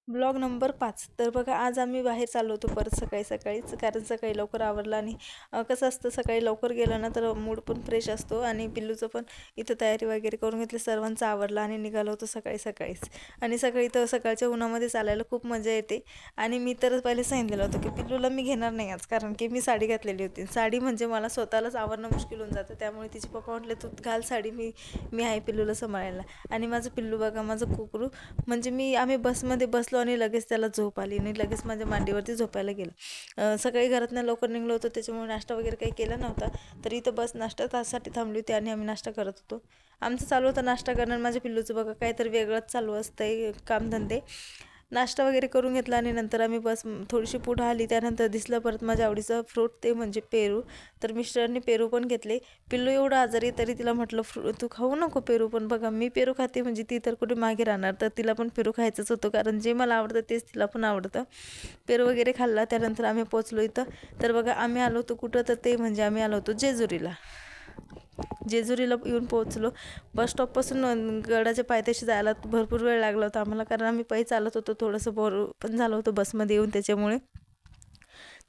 Blog number 5. तर बघा, आज आम्ही बाहेर चाललो होतो परत सकाळीच, कारण सकाळी लवकर आवरलं. आणि कसं असतं, सकाळी लवकर गेलं ना तर मूड पण फ्रेश असतो. आणि पिल्लूचं पण इथं तयारी वगैरे करून घेतली, सर्वांचं आवरलं आणि निघालो होतो सकाळीच. आणि सकाळी तर सकाळच्या उन्हामध्ये चालायला खूप मजा येते. आणि मी तर पहिले सांगितलेलं होतं की पिल्लूला मी घेणार नाही आज, कारण की मी साडी घातलेली होती. साडी म्हणजे मला स्वतःलाच आवरणं मुश्किल होऊन जातं. त्यामुळे तिचे पप्पा म्हटले, तू घाल साडी, मी आहे पिल्लूला सांभाळायला. आणि माझं पिल्लू बघा, माझं कुकरू, म्हणजे आम्ही बसमध्ये बसलो आणि लगेच त्याला झोप आली आणि लगेच माझ्या मांडीवरती झोपायला गेलं. सकाळी घरातनं लवकर निघलो होतो, त्याच्यामुळे नाश्ता वगैरे काही केला नव्हता. तर इथं बस नाश्ता तासासाठी थांबली होती आणि आम्ही नाश्ता करत होतो. आमचं चालू होतं नाश्ता करणं. माझ्या पिल्लूचं बघा काहीतरी वेगळंच चालू असतंय कामधंदे. नाश्ता वगैरे करून घेतला आणि नंतर आम्ही बस थोडीशी पुढं आली. त्यानंतर दिसलं परत माझ्या आवडीचं फ्रूट, ते म्हणजे पेरू. तर मिस्टरांनी पेरू पण घेतले. पिल्लू एवढं आजारी, तरी तिला म्हटलं तू खाऊ नको पेरू. पण बघा, मी पेरू खाते म्हणजे ती तर कुठे मागे राहणार. तर तिला पण पेरू खायचंच होतं, कारण जे मला आवडतं तेच तिला पण आवडतं. पेरू वगैरे खाल्ला. त्यानंतर आम्ही पोचलो इथं. तर बघा, आम्ही आलो होतो कुठं, तर ते म्हणजे आम्ही आलो होतो जेजुरीला येऊन पोहोचलो. बस स्टॉपपासून गडाच्या पायथ्याशी जायला भरपूर वेळ लागला होता आम्हाला, कारण आम्ही पायी चालत होतो. थोडंसं बोर पण झालं होतं बसमध्ये येऊन, त्याच्यामुळे.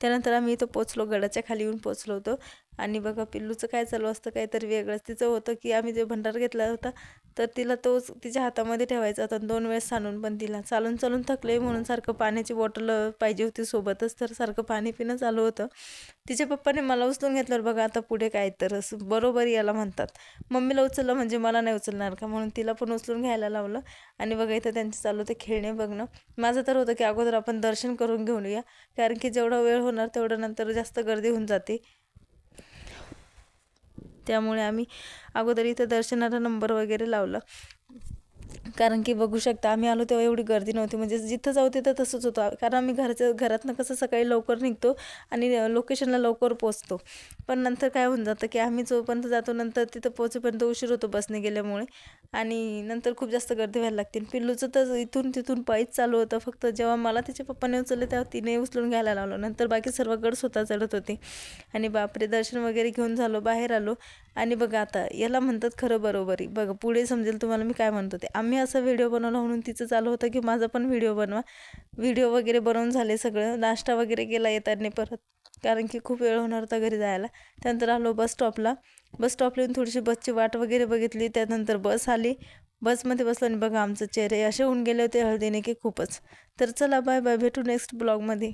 त्यानंतर आम्ही इथं पोचलो, गडाच्या खाली येऊन पोचलो होतो. आणि बघा, पिल्लूचं काय चालू असतं काहीतरी वेगळंच. तिचं होतं की आम्ही जे भंडारा घेतला होता, तर तिला तोच तिच्या हातामध्ये ठेवायचा होता. 2 वेळेस सांडून पण तिला चालून थकले, म्हणून सारखं पाण्याची बॉटल पाहिजे होती सोबतच. तर सारखं पाणी पिणं चालू होतं. तिच्या पप्पाने मला उचलून घेतल्यावर बघा, आता पुढे काय, तर बरोबर याला म्हणतात, मम्मीला उचललं म्हणजे मला नाही उचलणार का, म्हणून तिला पण उचलून घ्यायला लावलं. आणि बघा, इथं त्यांचे चालू होते खेळणे बघणं. माझं तर होतं की अगोदर आपण दर्शन करून घेऊन येऊया, कारण की जेवढा वेळ होणार तेवढं नंतर जास्त गर्दी होऊन जाते. त्यामुळे आम्ही अगोदर इथं दर्शनाला नंबर वगैरे लावला. कारण की बघू शकता, आम्ही आलो तेव्हा एवढी गर्दी नव्हती. म्हणजे जिथं जाऊ तिथं तसंच होतं, कारण आम्ही घरातनं कसं सकाळी लवकर निघतो आणि लोकेशनला लवकर पोचतो. पण नंतर काय होऊन जातं की आम्ही जोपर्यंत जातो, नंतर तिथं पोहोचेपर्यंत उशीर होतो बसने गेल्यामुळे. आणि नंतर खूप जास्त गर्दी व्हायला लागते. पिल्लूचं तर इथून तिथून पायीच चालू होतं. फक्त जेव्हा मला तिच्या पप्पाने उचलले, तेव्हा तिने उचलून घ्यायला लावलं. नंतर बाकी सर्व गड स्वतः चढत होते. आणि बापरे, दर्शन वगैरे घेऊन झालो, बाहेर आलो. आणि बघा, आता याला म्हणतात खरं बरोबरी. बघा, पुढे समजेल तुम्हाला मी काय म्हणतो ते. आम्ही असा व्हिडिओ बनवला म्हणून तिचं चालू होतं की माझा पण व्हिडिओ बनवा. व्हिडिओ वगैरे बनवून झाले सगळं. नाश्ता वगैरे केला येताना परत, कारण की खूप वेळ होणार होता घरी जायला. त्यानंतर आलो बस स्टॉपला येऊन थोडीशी बसची वाट वगैरे बघितली. त्यानंतर बस आली. बसमध्ये बसलो आणि बघा, आमचे चेहरे असे होऊन गेले होते हळदीने की खूपच. तर चला, बाय बाय, भेटू नेक्स्ट ब्लॉगमध्ये.